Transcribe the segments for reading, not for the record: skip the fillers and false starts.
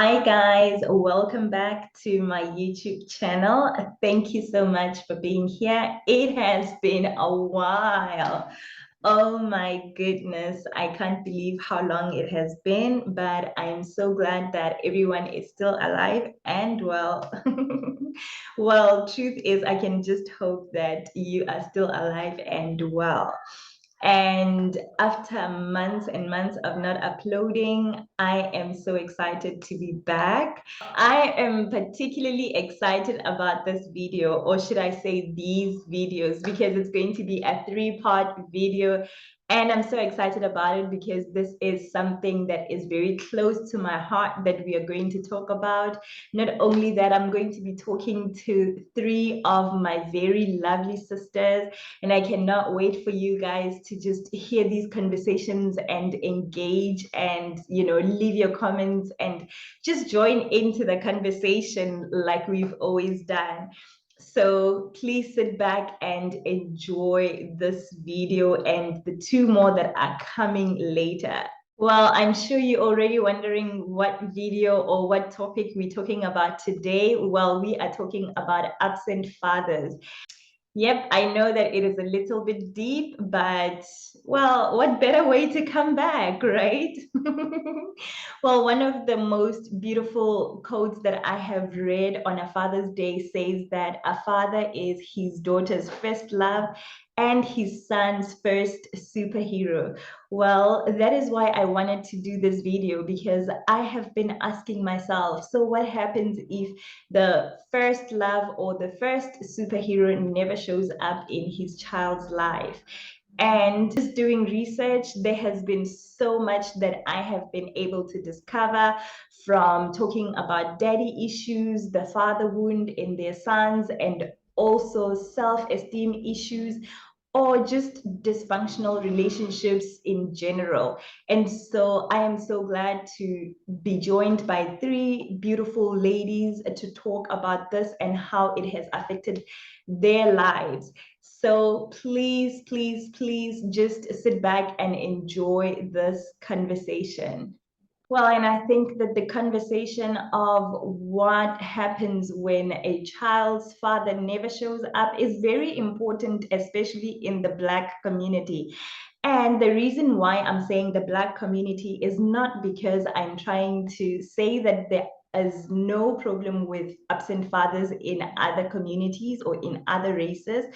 Hi guys, welcome back to my YouTube channel. Thank you so much for being here. It has been a while. Oh my goodness, I can't believe how long it has been, but I am so glad that everyone is still alive and well. Well, truth is, I can just hope that you are still alive and well. And after months and months of not uploading, I am so excited to be back. I am particularly excited about this video, or should I say these videos, because it's going to be a three-part video. And I'm so excited about it because this is something that is very close to my heart that we are going to talk about. Not only that, I'm going to be talking to three of my very lovely sisters, and I cannot wait for you guys to just hear these conversations and engage and, leave your comments and just join into the conversation like we've always done. So please sit back and enjoy this video and the two more that are coming later. Well, I'm sure you're already wondering what video or what topic we're talking about today. Well, we are talking about absent fathers. Yep, I know that it is a little bit deep, but well, what better way to come back, right? Well, one of the most beautiful quotes that I have read on a Father's Day says that a father is his daughter's first love and his son's first superhero. Well, that is why I wanted to do this video, because I have been asking myself, so what happens if the first love or the first superhero never shows up in his child's life? And just doing research, there has been so much that I have been able to discover, from talking about daddy issues, the father wound in their sons, and also self-esteem issues, or just dysfunctional relationships in general. And so I am so glad to be joined by three beautiful ladies to talk about this and how it has affected their lives. So please, please, please just sit back and enjoy this conversation. Well, and I think that the conversation of what happens when a child's father never shows up is very important, especially in the Black community. And the reason why I'm saying the Black community is not because I'm trying to say that there is no problem with absent fathers in other communities or in other races,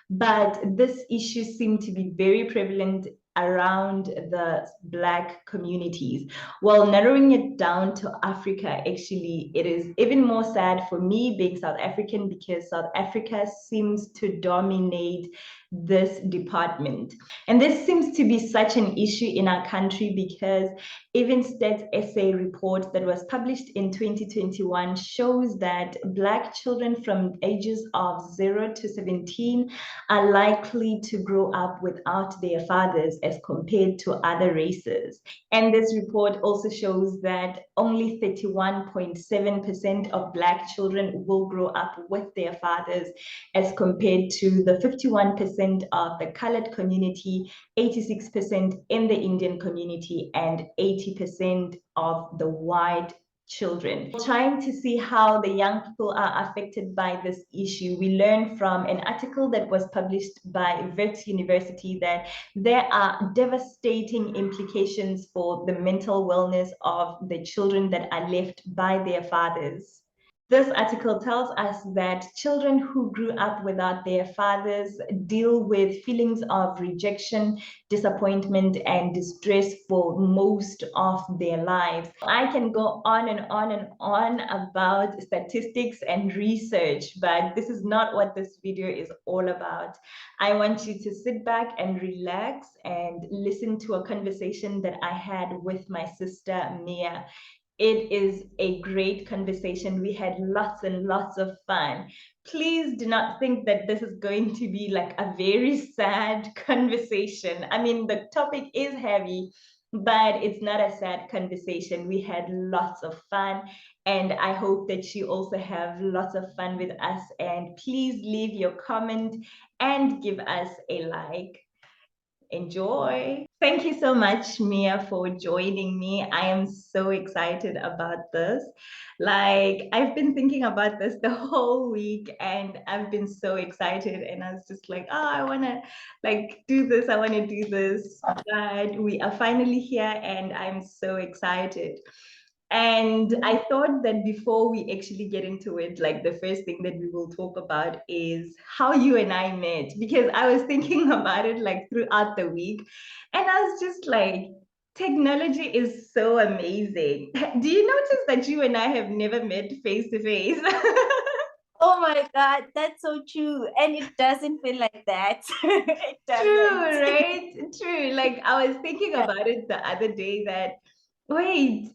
but this issue seems to be very prevalent around the Black communities. Well, narrowing it down to Africa, actually, it is even more sad for me being South African, because South Africa seems to dominate this department. And this seems to be such an issue in our country because even Stats SA report that was published in 2021 shows that Black children from ages of 0 to 17 are likely to grow up without their fathers as compared to other races. And this report also shows that only 31.7% of Black children will grow up with their fathers, as compared to the 51% of the colored community, 86% in the Indian community, and 80% of the white children. Trying to see how the young people are affected by this issue, we learned from an article that was published by Wits University that there are devastating implications for the mental wellness of the children that are left by their fathers. This article tells us that children who grew up without their fathers deal with feelings of rejection, disappointment, and distress for most of their lives. I can go on and on and on about statistics and research, but this is not what this video is all about. I want you to sit back and relax and listen to a conversation that I had with my sister, Mia. It is a great conversation. We had lots and lots of fun. Please do not think that this is going to be like a very sad conversation. I mean, the topic is heavy, but it's not a sad conversation. We had lots of fun, and I hope that you also have lots of fun with us. And please leave your comment and give us a like. enjoy. Thank you so much, Mia, for joining me. I am so excited about this. Like, I've been thinking about this the whole week and I've been so excited. And I was just like, oh, I want to like do this. I want to do this. But we are finally here and I'm so excited. And I thought that before we actually get into it, like the first thing that we will talk about is how you and I met, because I was thinking about it like throughout the week. And I was just like, technology is so amazing. Do you notice that you and I have never met face to face? Oh my God, that's so true. And it doesn't feel like that. It True, doesn't. right? True. Like I was thinking Yeah. about it the other day that, wait,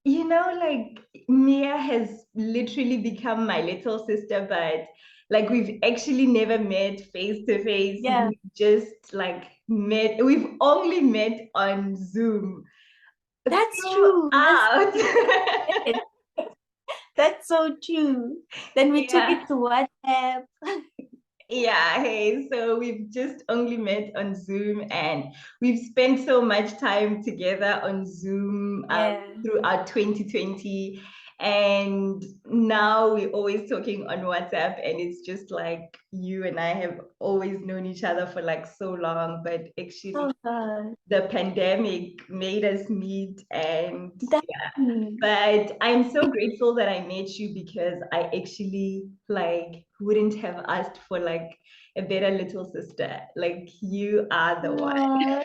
like Mia has literally become my little sister, but like we've actually never met face to face. Yeah, We just like met, we've only met on Zoom that's true. throughout. Yes, that's so true. Then we took Yeah. it to WhatsApp. Yeah, hey, so we've just only met on Zoom and we've spent so much time together on Zoom Yeah. throughout 2020. And now we're always talking on WhatsApp, and it's just like you and I have always known each other for like so long, but Oh actually God. the pandemic made us meet. And That's yeah, true. but I'm so grateful that I met you, because I actually like wouldn't have asked for like a better little sister. Like you are the one.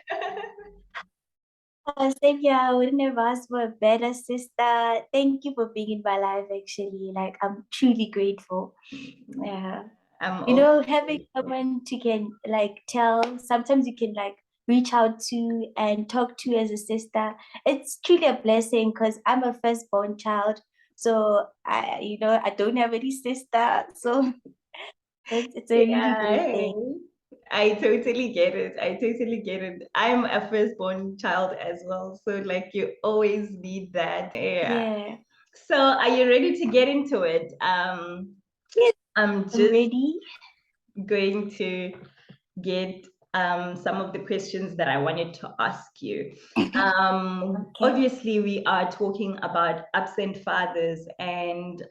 Oh, same here. I wouldn't have asked for a better sister. Thank you for being in my life, actually. Like, I'm truly grateful. Yeah. I'm You also know, having grateful. someone to can like tell, sometimes you can like reach out to and talk to as a sister. It's truly a blessing because I'm a firstborn child. So I don't have any sister. So it's a really great Yeah, thing. I totally get it. I totally get it. I'm a firstborn child as well. So like you always need that. Yeah. Yeah. So are you ready to get into it? Yes, I'm I'm just ready. going to get some of the questions that I wanted to ask you. Okay. Obviously, we are talking about absent fathers, and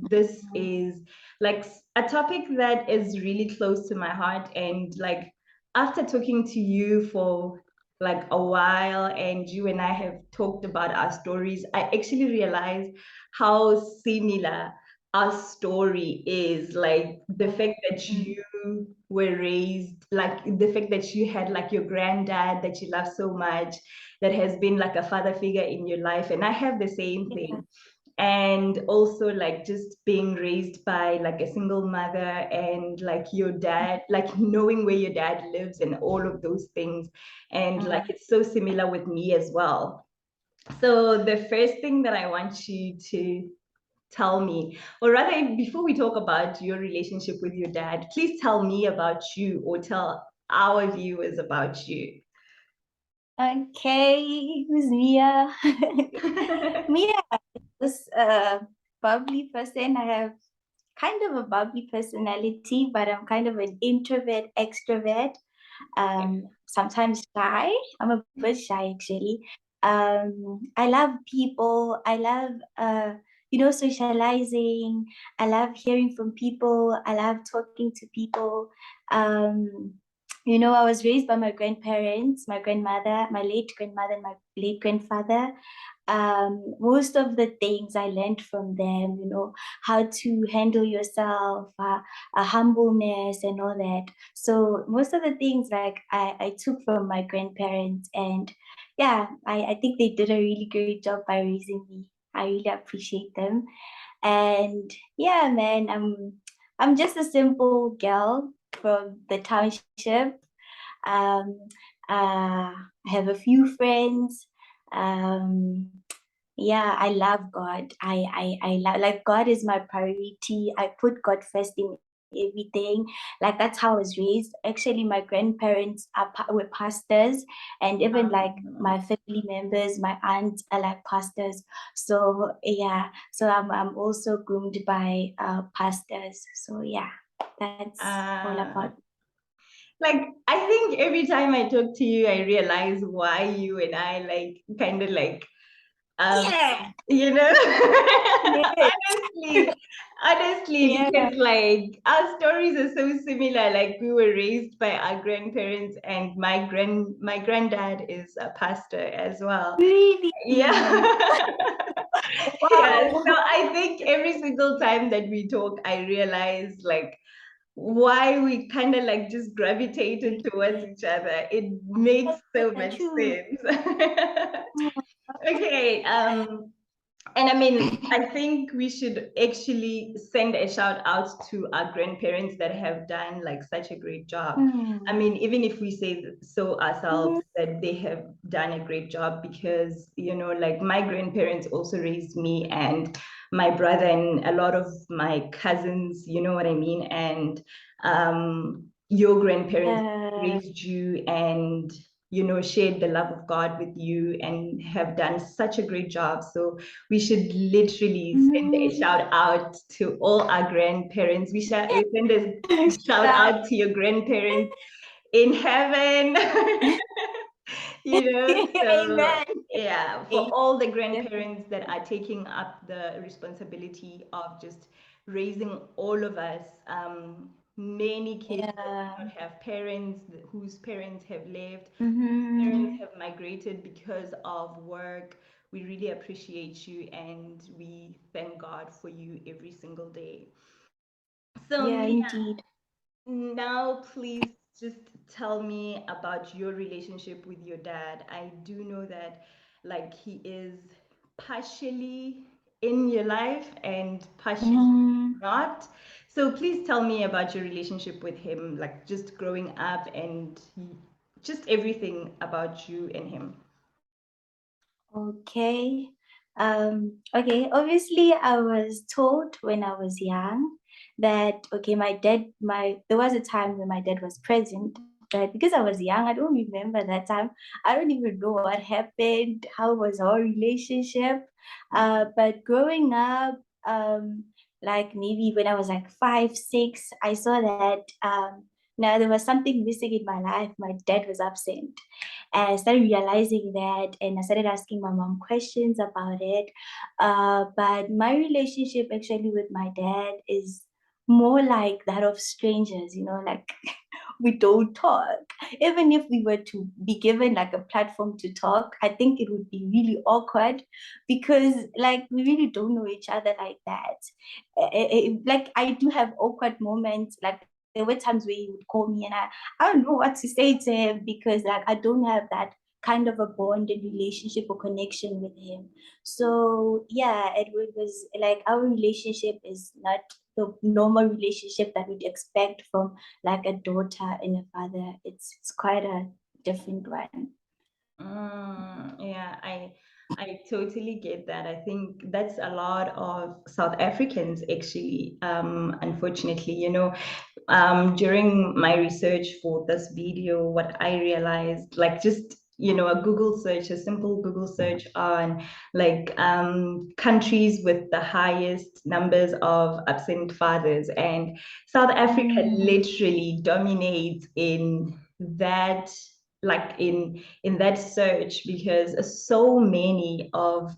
this is like a topic that is really close to my heart. And like after talking to you for like a while, and you and I have talked about our stories, I actually realized how similar our story is. Like the fact that Mm. you were raised, like the fact that you had like your granddad that you love so much, that has been like a father figure in your life. And I have the same Yeah. thing. And also like just being raised by like a single mother, and like your dad, like knowing where your dad lives and all of those things. And like Mm. it's so similar with me as well. So the first thing that I want you to tell me, or rather, before we talk about your relationship with your dad, please tell me about you, or tell our viewers about you. Okay, who's Mia? Mia is a bubbly person. I have kind of a bubbly personality, but I'm kind of an introvert, extrovert. Sometimes shy. I'm a bit shy actually. I love people. I love socializing. I love hearing from people. I love talking to people. Um, I was raised by my grandparents, my grandmother, my late grandmother, and my late grandfather. Most of the things I learned from them, how to handle yourself, a humbleness and all that. So most of the things like I took from my grandparents, and yeah, I think they did a really great job by raising me. I really appreciate them. And yeah, man, I'm just a simple girl from the township. Um, I have a few friends. Um, yeah, I love God. I love, like, God is my priority. I put God first in everything. Like that's how I was raised. Actually, my grandparents were pastors, and even like Um, my family members, my aunts are like pastors. So yeah, so I'm also groomed by pastors. So yeah, that's all uh, about. like I think every time I talk to you, I realize why you and I like kind of like um Yeah. you know Yes. honestly Yeah. because like our stories are so similar. Like we were raised by our grandparents, and my granddad is a pastor as well. Really? Yeah. Yeah, so Wow. I think every single time that we talk, I realize like why we kind of like just gravitated towards each other. It makes so Yeah, much true. sense. Okay, and I mean, I think we should actually send a shout out to our grandparents that have done like such a great job. I Hmm. mean, even if we say so Mhm. ourselves, that they have done a great job because, you know, like my grandparents also raised me and my brother and a lot of my cousins, you know what I mean? And your grandparents Uh, raised you and, you know, shared the love of God with you and have done such a great job. So we should literally send a mhm. shout out to all our grandparents. We send a shout Shout. out to your grandparents in heaven. You know, so Amen. yeah, for Amen. all the grandparents that are taking up the responsibility of just raising all of us. Many kids that do Yeah. not have parents, whose parents have left, parents Mm-hmm. have migrated because of work. We really appreciate you and we thank God for you every single day. So, Yeah, Mia, indeed. now please just tell me about your relationship with your dad. I do know that, like, he is partially in your life and partially Mm-hmm. not. So please tell me about your relationship with him, like just growing up and just everything about you and him. Okay. Okay, obviously I was told when I was young that okay, there was a time when my dad was present, but because I was young, I don't remember that time. I don't even know what happened, how was our relationship. But growing up, like maybe when I was like 5, 6, I saw that now there was something missing in my life. My dad was absent. And I started realizing that, and I started asking my mom questions about it. But my relationship actually with my dad is more like that of strangers, like we don't talk. Even if we were to be given like a platform to talk, I think it would be really awkward because like we really don't know each other like that. Like I do have awkward moments, like there were times where he would call me and I don't know what to say to him because like I don't have that kind of a bond and relationship or connection with him. So yeah, it was like our relationship is not the normal relationship that we'd expect from like a daughter and a father. It's quite a different one. Yeah, I totally get that. I think that's a lot of South Africans actually. Unfortunately, you know, during my research for this video, what I realized, like just you know, a Google search, a simple Google search on like countries with the highest numbers of absent fathers, and South Africa Mm, literally dominates in that like in that search because so many of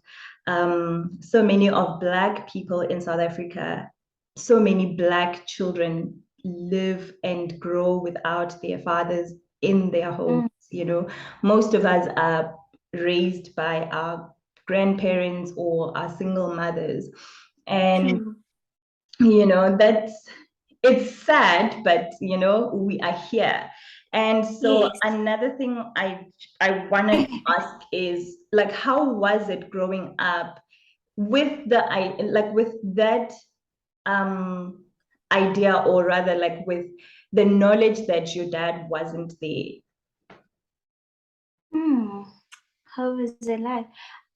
black people in South Africa, so many black children live and grow without their fathers in their homes. mm, You know, most of us are raised by our grandparents or our single mothers. And, true. you know, it's sad, but, you know, we are here. And so Yes. another thing I want to ask is like, how was it growing up with with that um idea, or rather like with the knowledge that your dad wasn't there? Hmm. How was it like?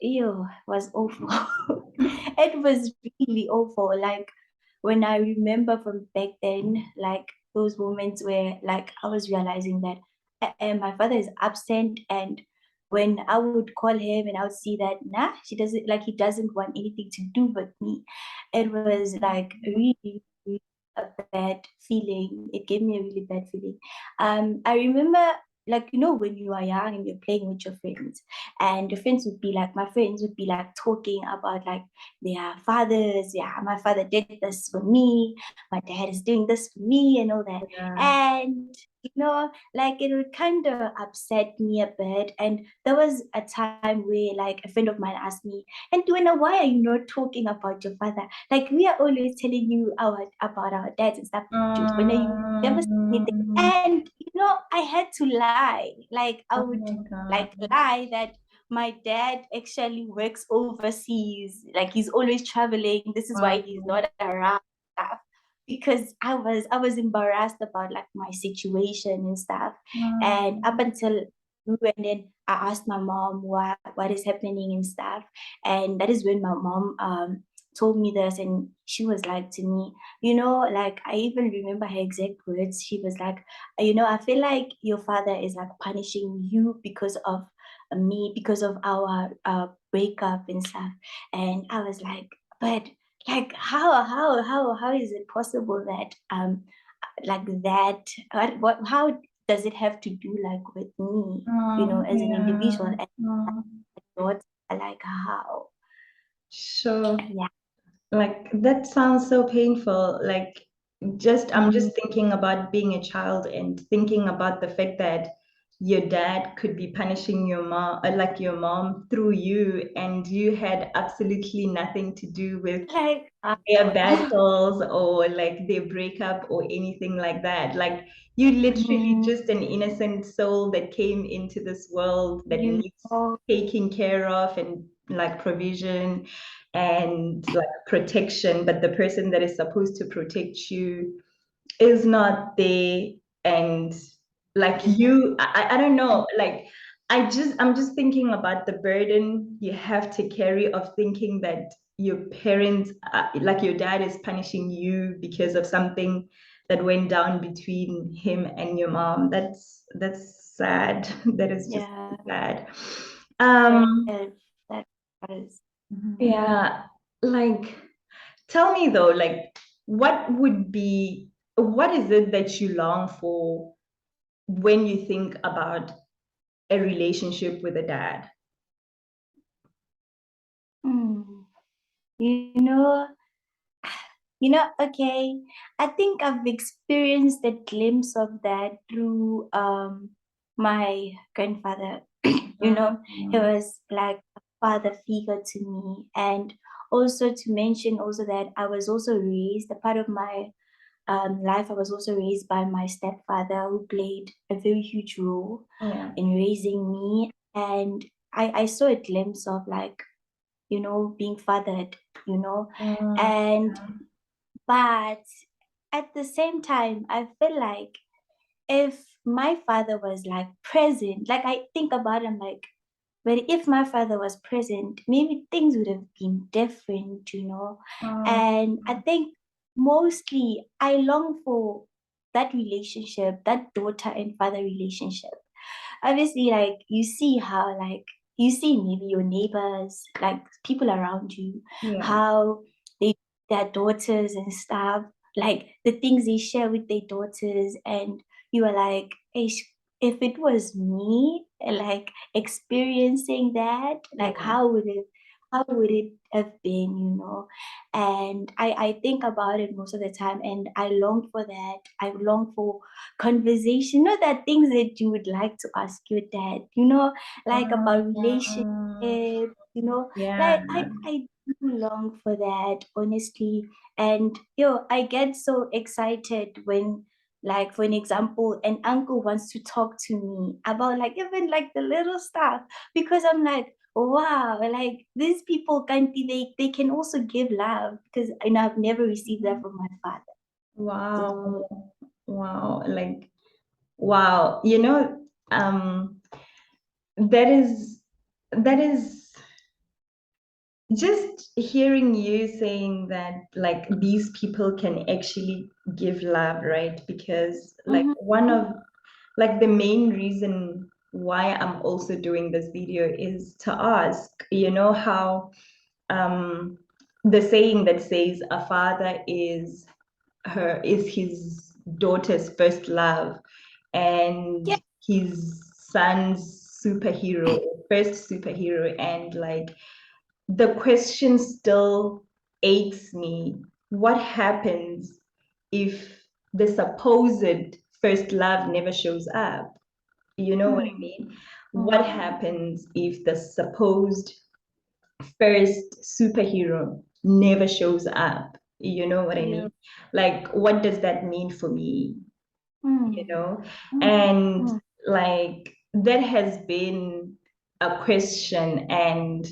Ew, was awful. It was really awful. Like when I remember from back then, like those moments where like I was realizing that my father is absent, and when I would call him and I would see that she doesn't like he doesn't want anything to do with me. It was like really, really. a bad feeling. It gave me a really bad feeling. I remember, like, you know, when you are young and you're playing with your friends, and your friends would be like, my friends would be like talking about like their fathers. Yeah, my father did this for me, my dad is doing this for me, and all that. Yeah. And you know, like it would kind of upset me a bit. And there was a time where like a friend of mine asked me, and Duena, why are you not talking about your father? Like we are always telling you about our dads and stuff. When are you never say anything? And you know, I had to lie. Like I Oh would my God. like lie that my dad actually works overseas. Like he's always traveling. This is why Wow. he's not around stuff. Because I was embarrassed about like my situation and stuff. And up until and then I asked my mom what is happening and stuff. And that is when my mom told me this, and she was like to me, you know, like I even remember her exact words. She was like, you know, I feel like your father is like punishing you because of me, because of our breakup and stuff. And I was like, but like how is it possible that like that what how does it have to do like with me, you know, as an Yeah. individual? And Oh, thoughts like how, sure. yeah. Like that sounds so painful. Like I'm Mm, just thinking about being a child and thinking about the fact that your dad could be punishing your mom, like your mom through you, and you had absolutely nothing to do with like their battles or like their breakup or anything like that. Like you literally mm, just an innocent soul that came into this world that you needs know, taking care of and like provision and like protection, but the person that is supposed to protect you is not there. And like I don't know, like I'm just thinking about the burden you have to carry of thinking that your parents like your dad is punishing you because of something that went down between him and your mom. That's sad. That is just yeah, sad. that, um that was yeah, like tell me though, like what is it that you long for when you think about a relationship with a dad? mm, you know, okay, I think I've experienced a glimpse of that through my grandfather. You know, he Mm, was like a father figure to me. And also to mention also that I was also raised, a part of my life, I was also raised by my stepfather, who played a very huge role yeah. in raising me. And I saw a glimpse of like, you know, being fathered, you know. Mm, And but at the same time, I feel like if my father was like present, like I think about him like, but if my father was present, maybe things would have been different, you know. mm, And I think mostly I long for that relationship, that daughter and father relationship. Obviously, like you see how, like, you see maybe your neighbors, like people around you, yeah. how they their daughters and stuff, like the things they share with their daughters, and you are like, "Eish, if it was me, like experiencing that, like Yeah. how would it have been, you know?" And I think about it most of the time, and I long for that. I long for conversation, you know, that things that you would like to ask your dad, you know, like about relationships, Mm, you know, yeah. like I do long for that, honestly. And I get so excited when, like, for an example, an uncle wants to talk to me about like even like the little stuff, because I'm like, wow, like these people can be, they can also give love, because I know I've never received that from my father. Wow. Wow. Like, wow. You know, that is just hearing you saying that like these people can actually give love, right? Because like Mhm. one of like the main reason why I'm also doing this video is to ask, you know, how um the saying that says a father is his daughter's first love and Yeah. his son's superhero, first superhero, and like the question still aches me. What happens if the supposed first love never shows up? You know what I mean? What happens if the supposed first superhero never shows up? You know what I Yeah. mean? Like, what does that mean for me? You Mm. know? Mm. And Mm. like, that has been a question, and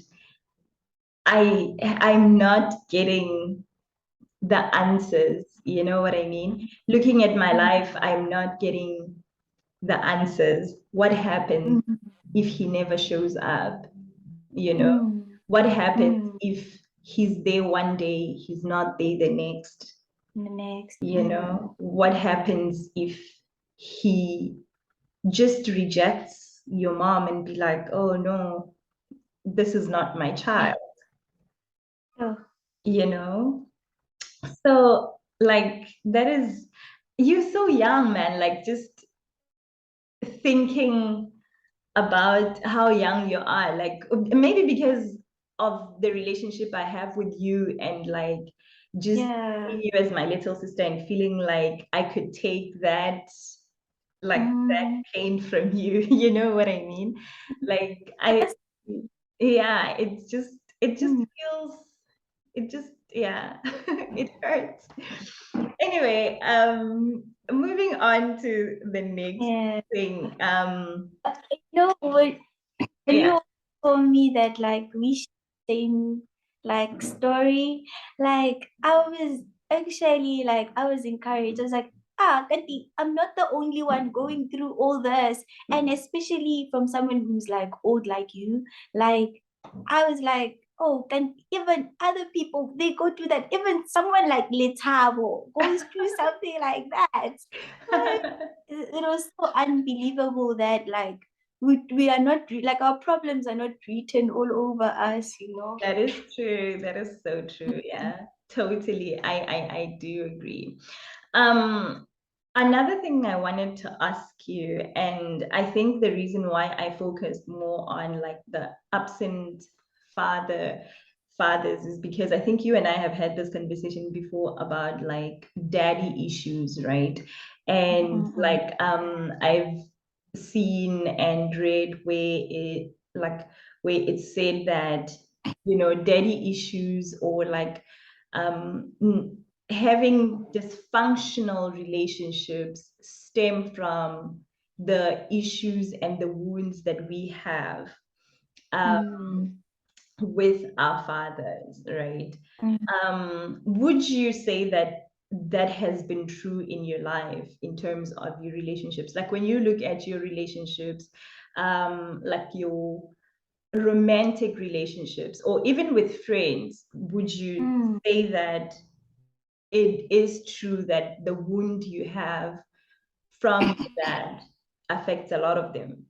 I'm not getting the answers. You know what I mean? Looking at my life, I'm not getting the answers. What happens Mm. if he never shows up? You know, Mm. what happens Mm. if he's there one day, he's not there the next? The next. You know, what happens if he just rejects your mom and be like, oh no, this is not my child, Oh. you know? So, like, that is, you're so young, man, like, just thinking about how young you are, like, maybe because of the relationship I have with you, and like, just Yeah. seeing you as my little sister and feeling like I could take that, like, that Mm. pain from you, you know what I mean? Like, That's yeah, it just mm. feels, yeah, it hurts. Anyway, moving on to the next Yeah. thing. You know what? When Yeah. you told me that like we same like story, like I was encouraged. I was like, Kati, I'm not the only one going through all this. And especially from someone who's like old like you, like I was like, oh, can even other people they go through that? Even someone like Letabo goes through something like that. Like, it was so unbelievable that like we are not like our problems are not written all over us, you know. That is true. That is so true. Yeah, totally. I do agree. Um, Another thing I wanted to ask you, and I think the reason why I focused more on like the absent father fathers is because I think you and I have had this conversation before about like daddy issues, right? And Mm-mm. like I've seen and read where it like where it said that, you know, daddy issues, or like um having dysfunctional relationships stem from the issues and the wounds that we have um, Mm. with our fathers, right? Mm. Would you say that that has been true in your life in terms of your relationships? Like when you look at your relationships, like your romantic relationships, or even with friends, would you Mm. say that it is true that the wound you have from that affects a lot of them?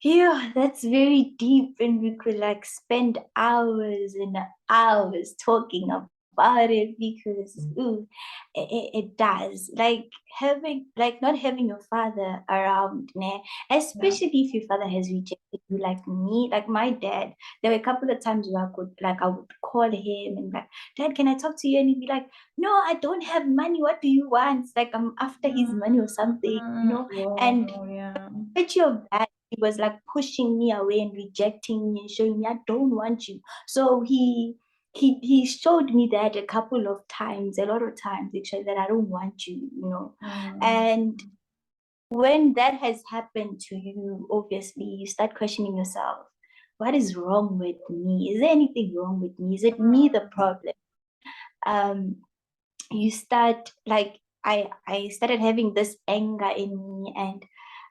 Yeah, that's very deep, and we could like spend hours and hours talking about it because ooh, it does. Like having like not having your father around, né? Yeah. Especially if your father has rejected you, like me, like my dad. There were a couple of times where I would call him and like, Dad, can I talk to you? And he'd be like, No, I don't have money. What do you want? It's like I'm after his money or something, you know? And Wow, yeah. picture of that, he was like pushing me away and rejecting me and showing me I don't want you. So he showed me that a couple of times, a lot of times actually, that I don't want you, you know. And when that has happened to you, obviously you start questioning yourself. What is wrong with me? Is there anything wrong with me? Is it me the problem? Um, you start like I started having this anger in me, and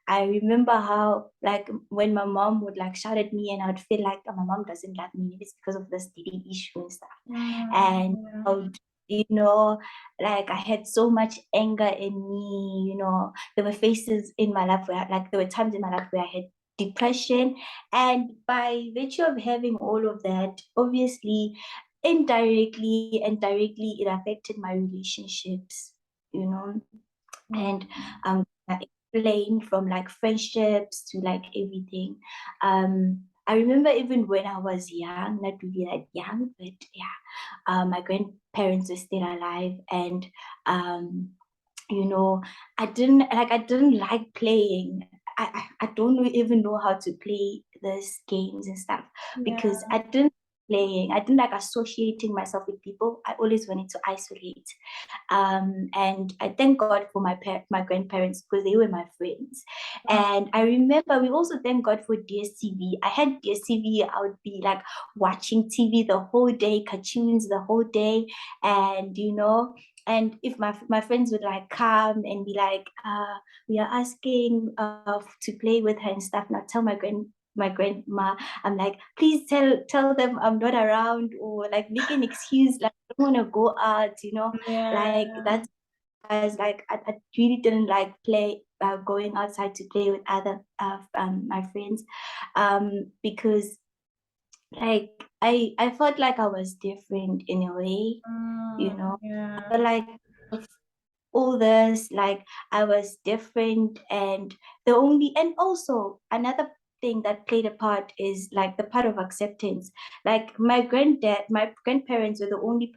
I remember how like when my mom would like shout at me and I would feel like, oh, my mom doesn't love me, maybe it's because of this dating issue and stuff. And I would, you know, like I had so much anger in me, you know. There were phases in my life where like there were times in my life where I had depression. And by virtue of having all of that, obviously indirectly and directly it affected my relationships, you know, and I explained from like friendships to like everything. I remember even when I was young, not really that young, but yeah, my grandparents were still alive, and um, you know, I didn't like playing. I don't even know how to play these games and stuff because Yeah. I didn't playing. I didn't like associating myself with people. I always wanted to isolate. And I thank God for my grandparents because they were my friends. And I remember we also thank God for DSTV. I had DSTV. I would be like watching TV the whole day, cartoons the whole day, and and if my friends would like come and be like, we are asking to play with her and stuff, and I tell my grandma, I'm like, please tell them I'm not around, or like make an excuse, like I don't want to go out, Yeah. like that's as like I really didn't like play going outside to play with other my friends, because like I felt like I was different in a way, I Yeah. felt like all this, like I was different, and and also another thing that played a part is like the part of acceptance. Like my grandparents were the only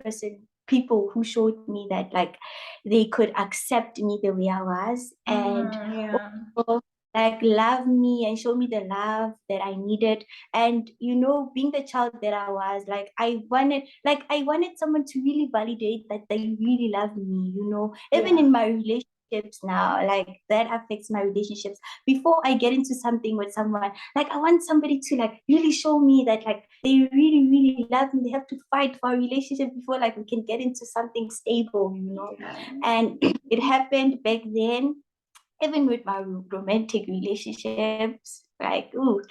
people who showed me that like they could accept me the way I was, and Yeah. also like love me and show me the love that I needed. And being the child that I was, like I wanted someone to really validate that they really love me, even Yeah. in my relationships now, like that affects my relationships. Before I get into something with someone, like I want somebody to like really show me that like they really, really love me. They have to fight for a relationship before like we can get into something stable, Yeah. and it happened back then, even with my romantic relationships, like ooh,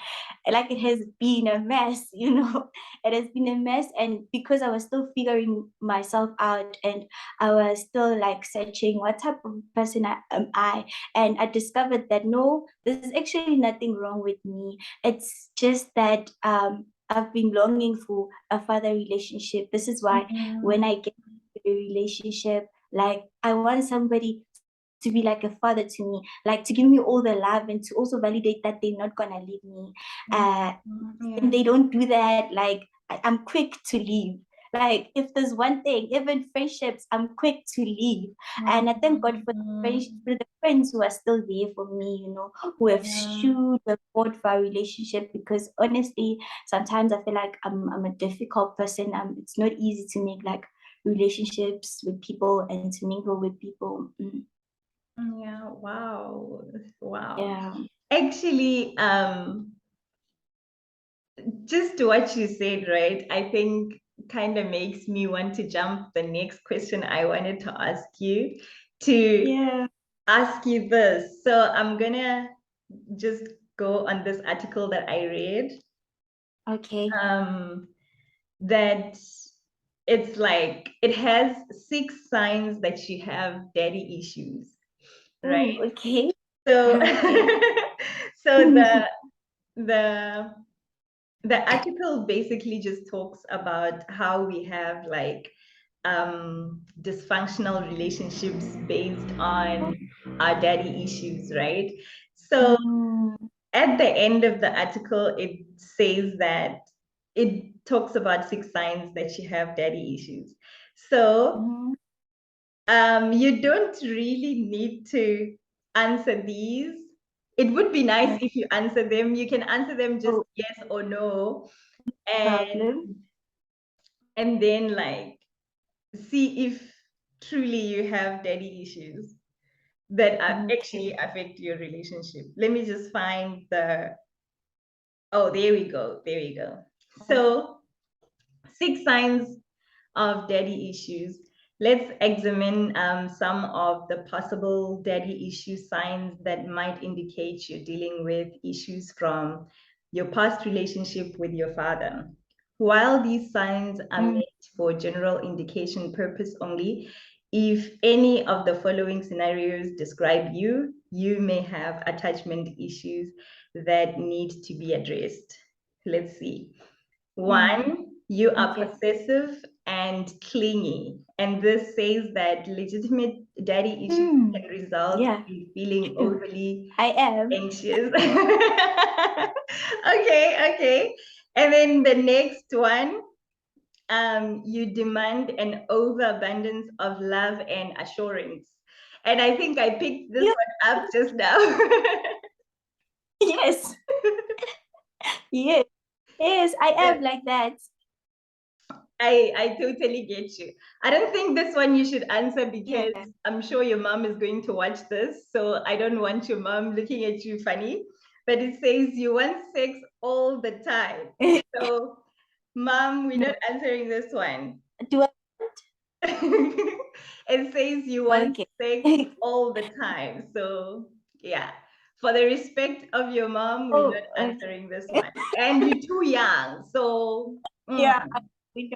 like it has been a mess, it has been a mess. And because I was still figuring myself out, and I was still like searching what type of person am I, and I discovered that no, there's actually nothing wrong with me. It's just that I've been longing for a father relationship. This is why when I get into a relationship, like I want somebody to be like a father to me, like to give me all the love and to also validate that they're not gonna leave me. Uh, Yeah. and they don't do that, like I'm quick to leave. Like if there's one thing, even friendships, I'm quick to leave. And I thank God for the friends who are still there for me, who have Yeah. stood the fought for our relationship. Because honestly, sometimes I feel like I'm a difficult person. It's not easy to make like relationships with people and to mingle with people. Yeah. Wow. Wow. Yeah. Actually, just what you said, right? I think kind of makes me want to jump the next question I wanted to ask you to Yeah. ask you this. So I'm gonna just go on this article that I read. Okay. That it's like it has 6 signs that you have daddy issues, Oh, right? okay. So Okay. so the the article basically just talks about how we have like dysfunctional relationships based on our daddy issues, right? So Mm, at the end of the article, it says that it talks about 6 signs that you have daddy issues. So mhm. you don't really need to answer these. It would be nice No if you answer them. You can answer them just no yes or no, and problem. and then like see if truly you have daddy issues that actually Okay. affect your relationship. Let me just find the. Oh, there we go. There we go. So 6 signs of daddy issues. Let's examine some of the possible daddy issue signs that might indicate you're dealing with issues from your past relationship with your father. While these signs are Mm, meant for general indication purpose only, if any of the following scenarios describe you, you may have attachment issues that need to be addressed. Let's see. mm, One, You are Okay. possessive and clingy. And this says that legitimate daddy issues can result Yeah, in feeling true. overly I am. anxious. Okay, okay. And then the next one, you demand an overabundance of love and assurance. And I think I picked this You- one up just now. Yes, yes, yes, I Yeah, am like that. I totally get you. I don't think this one you should answer Yeah. because I'm sure your mom is going to watch this. So I don't want your mom looking at you funny. But it says you want sex all the time. So, mom, we're No, not answering this one. do I? It says you want Okay. sex all the time. So, yeah, for the respect of your mom, we're Oh, not okay. answering this one. And you're too young. So, Yeah, we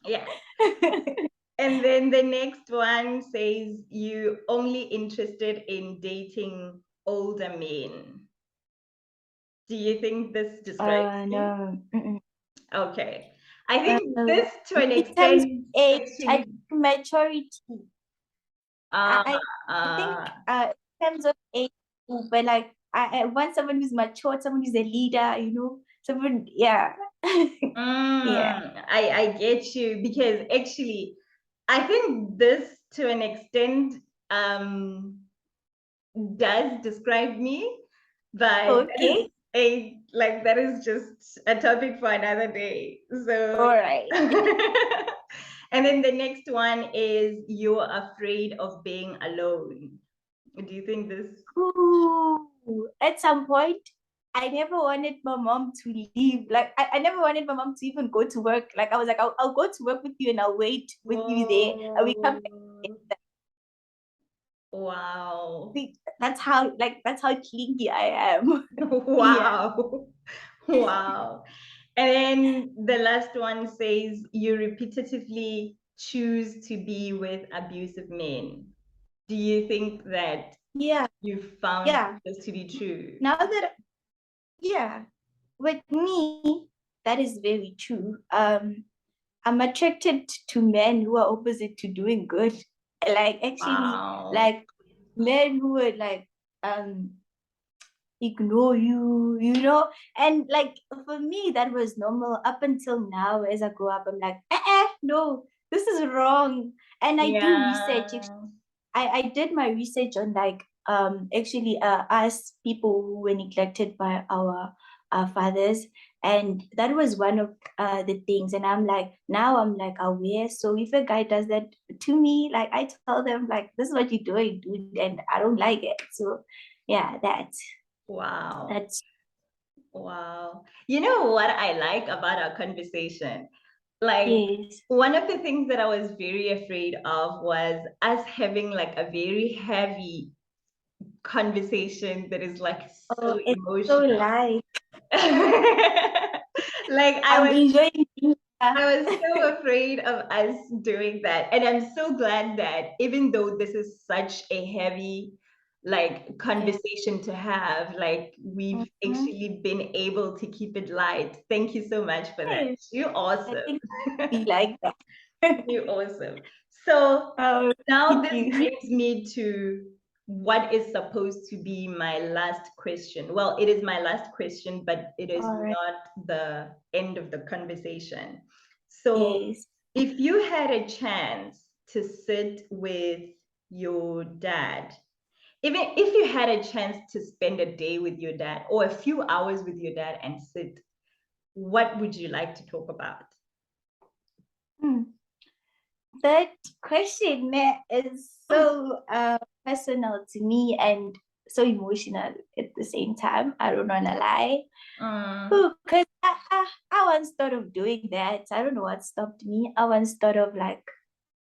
yeah. got. And then the next one says you only interested in dating older men. Do you think this describes you? No. Mm-mm. Okay. I think Uh, this to an in terms of extent age, I actually think maturity. uh, I think uh, in terms of age, but like I want someone who's mature, someone who's a leader, someone, yeah. Yeah. I get you because actually I think this to an extent um does describe me, but that is Okay. that is just a topic for another day. So, All right. and then the next one is you're afraid of being alone. Do you think this? Ooh, at some point, I never wanted my mom to leave. Like, I never wanted my mom to even go to work. Like, I was like, I'll go to work with you and I'll wait with you there. And we come Whoa. back. Wow. That's how clingy I am. Yeah. Wow. Wow. And then the last one says you repetitively choose to be with abusive men. Do you think that Yeah. you've found Yeah. this to be true? Now that, yeah, with me, that is very true. I'm attracted to men who are opposite to doing good. Like actually, Wow. like men who would like um ignore you, And like for me, that was normal up until now. As I grow up, I'm like, no, this is wrong. And I do research. Yeah. I did my research on like actually us people who were neglected by our fathers, and that was one of the things. And I'm like aware. So if a guy does that to me, like I tell them like this is what you're doing, dude, and I don't like it. So yeah, Wow. that's Wow. You know what I like about our conversation? Like, yes. one of the things that I was very afraid of was us having like a very heavy conversation that is like Oh, so it's so emotional. light. Like I'm enjoying being I was so afraid of us doing that. And I'm so glad that even though this is such a heavy like yeah. conversation to have, like we've Mhm. actually been able to keep it light. Thank you so much for that. Yes, You're I awesome. think be like that. You're awesome. So Oh, now thank this you. brings me to what is supposed to be my last question. Well, it is my last question, but it is All right. not the end of the conversation. So, Yes. if you had a chance to sit with your dad, even if you had a chance to spend a day with your dad or a few hours with your dad and sit, what would you like to talk about? Hmm. That question is so personal to me and so emotional at the same time. I don't wanna lie. Mm, Because I once thought of doing that. I don't know what stopped me. I once thought of like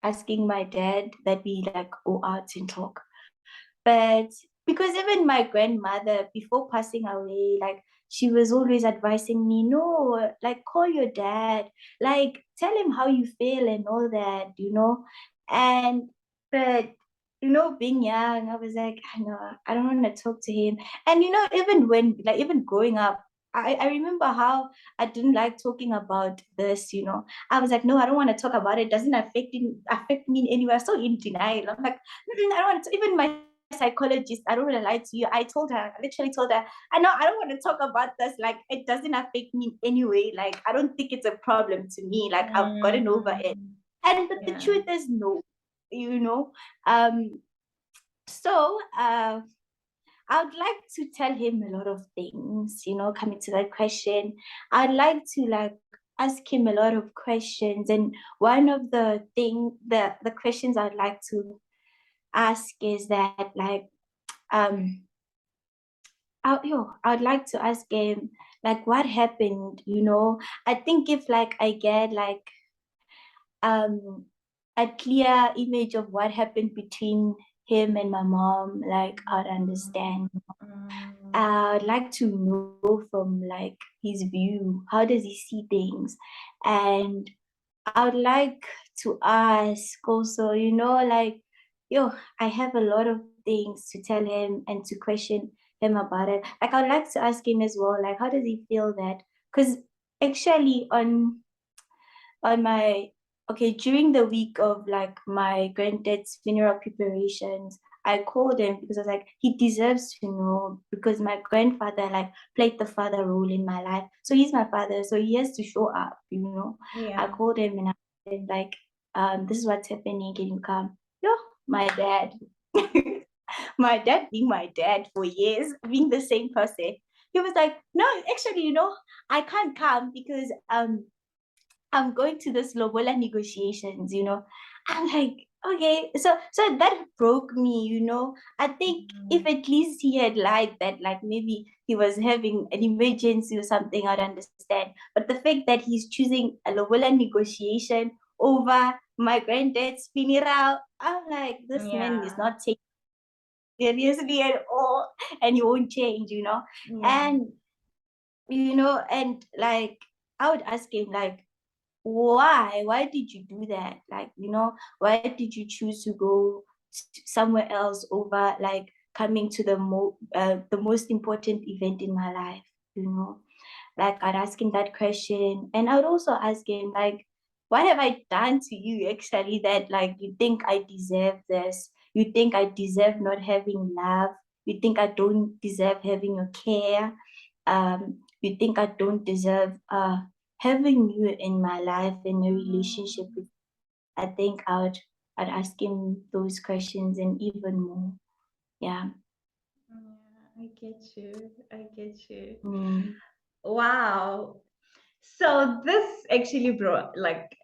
asking my dad that we like go out and talk. But because even my grandmother, before passing away, like she was always advising me, no, like call your dad, like tell him how you feel and all that. And but being young, I was like, I know, I don't want to talk to him. And even when, like, even growing up, I remember how I didn't like talking about this, you know. I was like, no, I don't want to talk about it. It doesn't affect me in any way. I was so in denial. I'm like, I don't want to, even my psychologist, I don't want to lie to you. I literally told her, I know I don't want to talk about this. Like, it doesn't affect me in any way. Like, I don't think it's a problem to me. Like, I've gotten over it. And but the Yeah. truth is no, you know. So I would like to tell him a lot of things, you know, coming to that question. I'd like to like ask him a lot of questions. And one of the questions I'd like to ask is that like I'd like to ask him like what happened, you know. I think if like I get like um a clear image of what happened between him and my mom, like I'd understand. I'd like to know from like his view, how does he see things? And I would like to ask also, you know, like, I have a lot of things to tell him and to question him about it. Like, I'd like to ask him as well, like, how does he feel that? Because actually, on my okay, during the week of like my granddad's funeral preparations, I called him because I was like, he deserves to know because my grandfather like played the father role in my life. So he's my father, so he has to show up, you know. I Yeah. called him and I said like, this is what's happening, can you come? Yo, my dad. My dad being my dad for years, being the same person. He was like, no, actually, you know, I can't come because I'm going to this lobola negotiations, you know. I'm like, okay, so that broke me, you know. I think if at least he had lied that like maybe he was having an emergency or something, I'd understand. But the fact that he's choosing a lobola negotiation over my granddad's funeral, I'm like, this man is not taking seriously at all, and he won't change, you know. Yeah. And you know, and like I would ask him like, why did you do that, like, you know, why did you choose to go somewhere else over like coming to the most important event in my life, you know. Like I'd ask him that question, and I would also ask him like, what have I done to you actually that like you think I deserve this, you think I deserve not having love, you think I don't deserve having your care, you think I don't deserve having you in my life in a relationship with. I think I'd ask him those questions and even more. Yeah. Yeah, I get you. I get you. Mm. Wow. So this actually brought like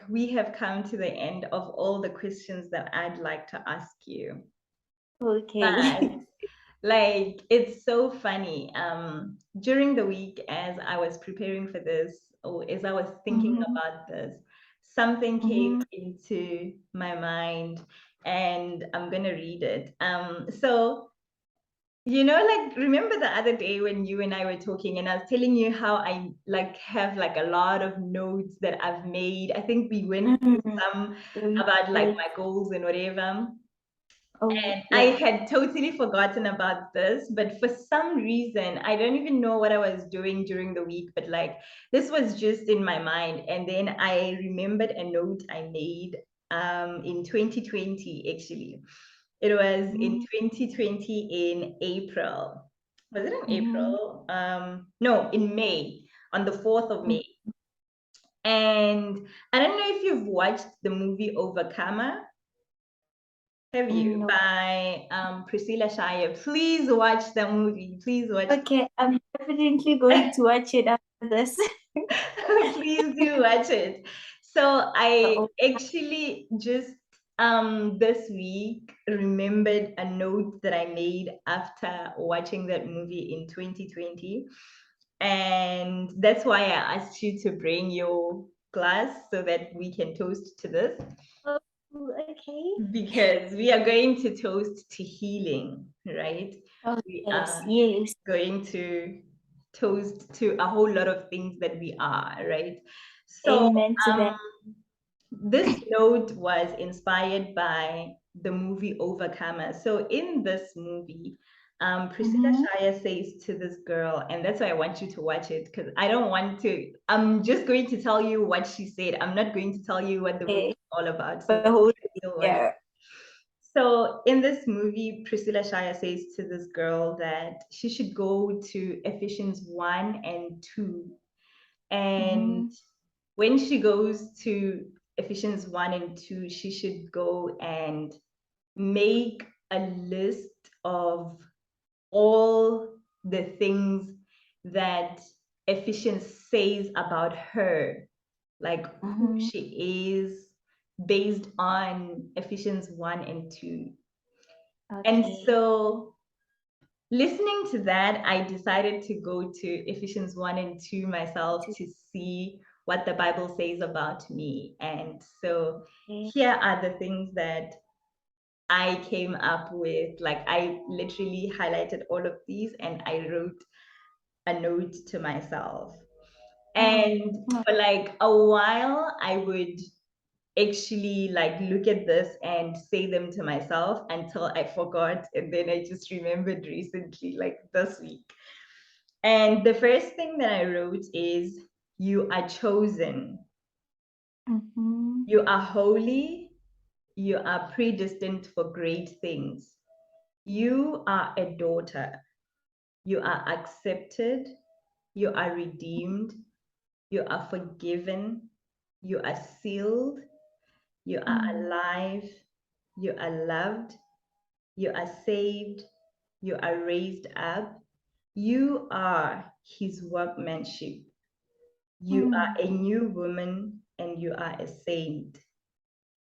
we have come to the end of all the questions that I'd like to ask you. But Okay. like it's so funny. During the week as I was preparing for this or as I was thinking Mm-hmm. about this, something came Mm-hmm. into my mind and I'm gonna read it. So you know, like remember the other day when you and I were talking and I was telling you how I like have like a lot of notes that I've made. I think we went through Mm-hmm. some about like Yes. my goals and whatever. Oh, And I yeah. had totally forgotten about this, but for some reason, I don't even know what I was doing during the week, but like this was just in my mind. And then I remembered a note I made in 2020, actually. It was in Mm-hmm. 2020 in April. Was it in Mm-hmm. April? No, in May, on the 4th of May. And I don't know if you've watched the movie Overcomer. Have you? No. By Priscilla Shire. Please watch the movie. Please watch. Okay, I'm definitely going to watch it after this. Please do watch it. So I Oh, actually just this week remembered a note that I made after watching that movie in 2020. And that's why I asked you to bring your glass so that we can toast to this. okay. Because we are going to toast to healing, right? Oh, We yes, are yes. going to toast to a whole lot of things that we are, right? So, Amen to that. this note was inspired by the movie Overcomer. So, in this movie, Priscilla Shire says to this girl, and that's why I want you to watch it, because I don't want to, I'm just going to tell you what she said. I'm not going to tell you what the movie is all about. So, Yeah. so in this movie, Priscilla Shire says to this girl that she should go to Ephesians 1 and 2. And when she goes to Ephesians 1 and 2, she should go and make a list of all the things that Ephesians says about her, like who she is, based on Ephesians 1 and 2. And so, listening to that, I decided to go to Ephesians 1 and 2 myself to see what the Bible says about me. And so, here are the things that I came up with. Like, I literally highlighted all of these and I wrote a note to myself. And for like a while, I would actually like look at this and say them to myself until I forgot. And then I just remembered recently, like this week. And the first thing that I wrote is, you are chosen. You are holy. You are predestined for great things. You are a daughter. You are accepted. You are redeemed. You are forgiven. You are sealed. You are alive. You are loved. You are saved. You are raised up. You are his workmanship. You are a new woman and you are a saint.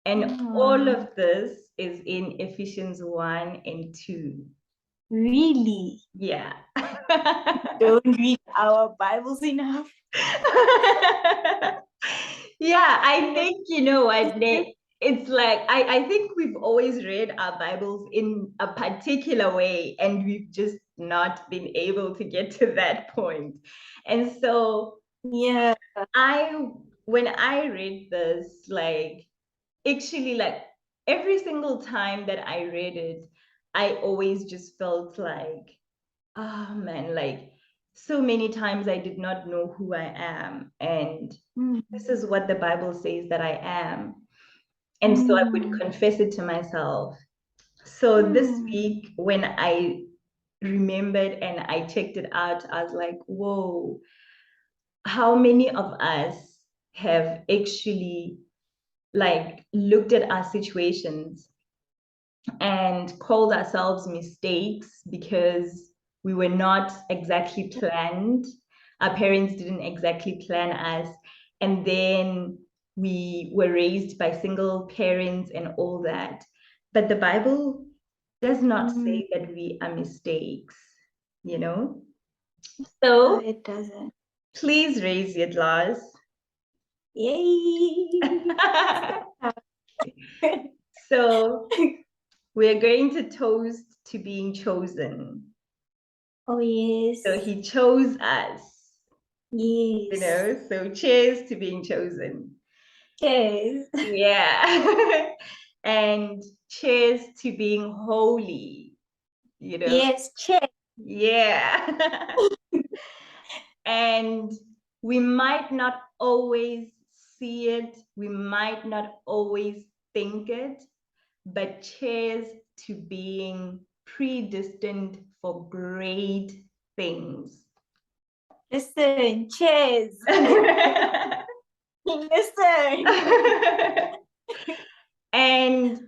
And all of this is in Ephesians 1 and 2. Really? Yeah. Don't read our Bibles enough. Yeah, I think, you know what, it's like, I think we've always read our Bibles in a particular way, and we've just not been able to get to that point. And so, yeah, when I read this, like, actually, like, every single time that I read it, I always just felt like, oh man, like, so many times I did not know who I am. And this is what the Bible says that I am. And so I would confess it to myself. So this week, when I remembered and I checked it out, I was like, whoa, how many of us have actually like looked at our situations and called ourselves mistakes because we were not exactly planned. Our parents didn't exactly plan us. And then we were raised by single parents and all that. But the Bible does not say that we are mistakes, you know? So no, it doesn't. please raise your glass. Yay! So we're going to toast to being chosen. Oh, yes. So he chose us. Yes. You know, so cheers to being chosen. Cheers. Yeah. And cheers to being holy. You know? Yes, cheers. Yeah. And we might not always see it, we might not always think it, but cheers to being predestined for great things. Listen, cheers. Listen. And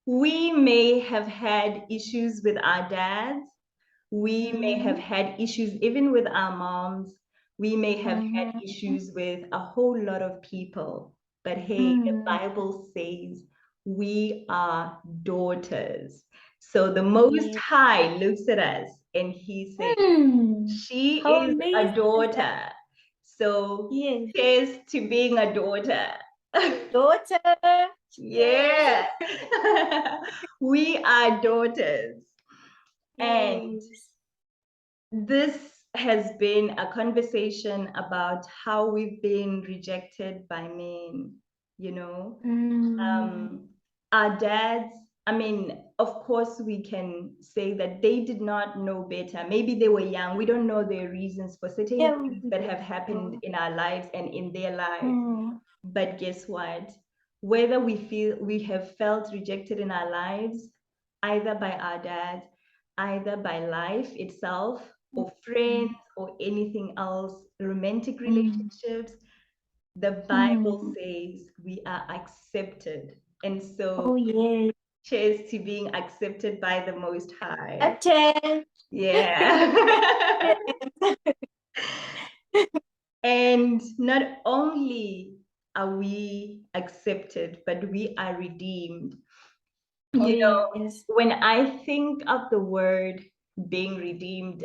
we may have had issues with our dads. We may have had issues even with our moms. We may have had issues with a whole lot of people. But hey, the Bible says we are daughters. So the Most High looks at us and he says, she is a daughter. So cheers to being a daughter. Daughter. Yeah. We are daughters. And this has been a conversation about how we've been rejected by men, you know. Our dads I mean, of course, we can say that they did not know better. Maybe they were young. We don't know their reasons for certain Yeah, things that have happened in our lives and in their lives. mm, But guess what? Whether we have felt rejected in our lives, either by our dads, either by life itself, or friends, or anything else, romantic relationships, the Bible mm. says we are accepted. And Oh, so, yes. cheers to being accepted by the Most High. Okay. Yeah. And not only are we accepted, but we are redeemed. Oh, You know, yes. when I think of the word being redeemed,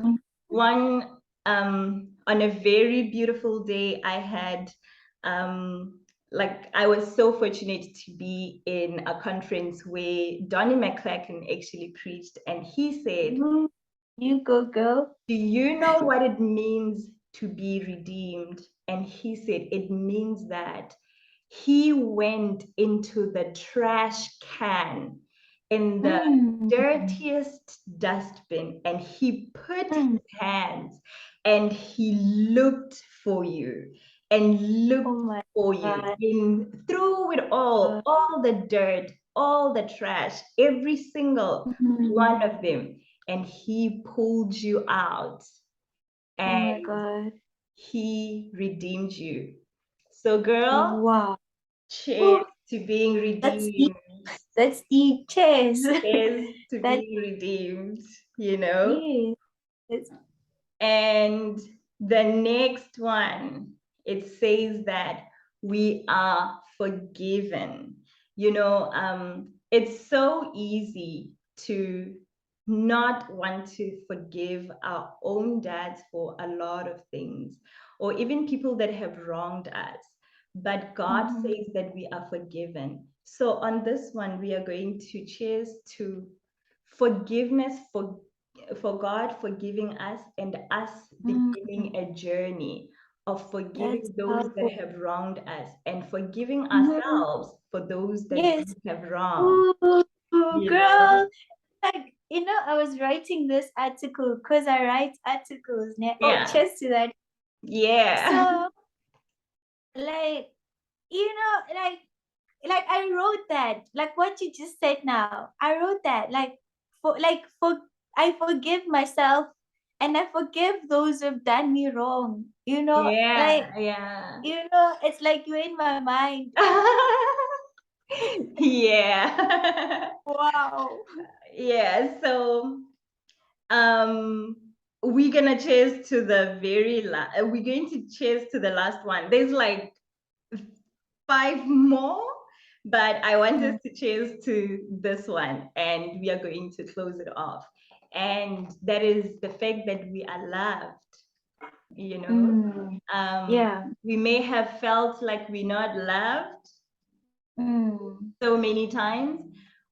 Mm. on a very beautiful day, I had like I was so fortunate to be in a conference where Donnie McClurkin actually preached, and he said, You go, girl. "Do you know what it means to be redeemed?" And he said, "It means that he went into the trash can in the Mm. dirtiest dustbin and he put Mm. his hands and he looked for you and looked Oh my for you God. in through it all the dirt, all the trash, every single one of them, and he pulled you out Oh my and God. he redeemed you. So, girl, Wow. cheers Ooh, to being that's deep. redeemed. That's deep. Cheers. Cheers to That, being redeemed, you know? yes. It's, And the next one, it says that we are forgiven. You know, it's so easy to not want to forgive our own dads for a lot of things, or even people that have wronged us. But God Mhm. says that we are forgiven. So on this one, we are going to cheers to forgiveness for God forgiving us and us Mm. beginning a journey of That's forgiving those that powerful. have wronged us and forgiving Mhm. ourselves for those that Yes. we have wronged. Ooh, You know? girl. Like, I was writing this article because I write articles. Oh, Yeah. cheers to that. Yeah. So, like, like I wrote that, like what you just said now. I wrote that, for I forgive myself and I forgive those who've done me wrong. Yeah. Yeah. It's like you're in my mind. Yeah. Wow. Yeah. So um we're gonna cheers to the very last we're going to cheers to the last one. There's like 5 more, but I want us to cheers to this one and we are going to close it off. And that is the fact that we are loved, you know. Mm, yeah. We may have felt like we're not loved Mm, so many times.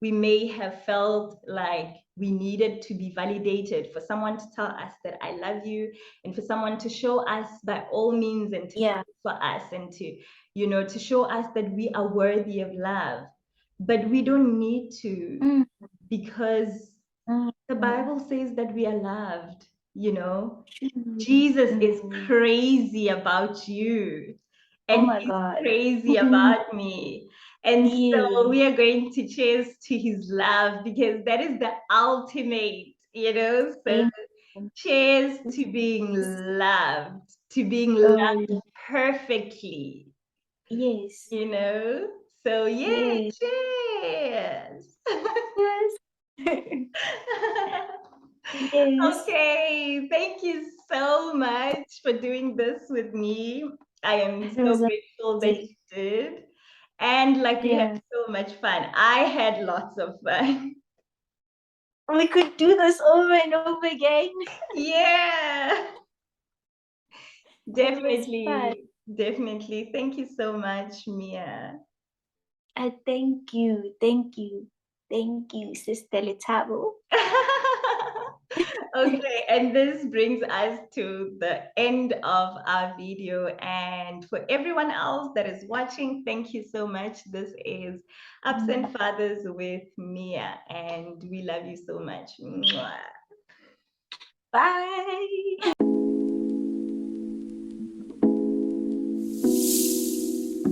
We may have felt like we needed to be validated, for someone to tell us that I love you, and for someone to show us by all means and to yeah. fight for us and to, to show us that we are worthy of love. But we don't need to, Mm, because mm, the mm. Bible says that we are loved, you know. True. Jesus is Mm. crazy about you, Oh and my he's God. crazy about me. And so Yeah. we are going to cheers to his love because that is the ultimate, So Amen. cheers to being loved, to being loved Oh, perfectly, yes. you know? So yeah, Yes. cheers. Yes. Yes. Okay, thank you so much for doing this with me. I am It so was grateful that amazing. you did. And like we had Yeah. so much fun. I had lots of fun. We could do this over and over again. Yeah, It was fun. definitely. Definitely. Thank you so much, Mia. I thank you. Thank you. Thank you, Sister Letabo. Okay, and this brings us to the end of our video. And for everyone else that is watching, thank you so much. This is Absent Fathers with Mia, and we love you so much. Mwah. Bye.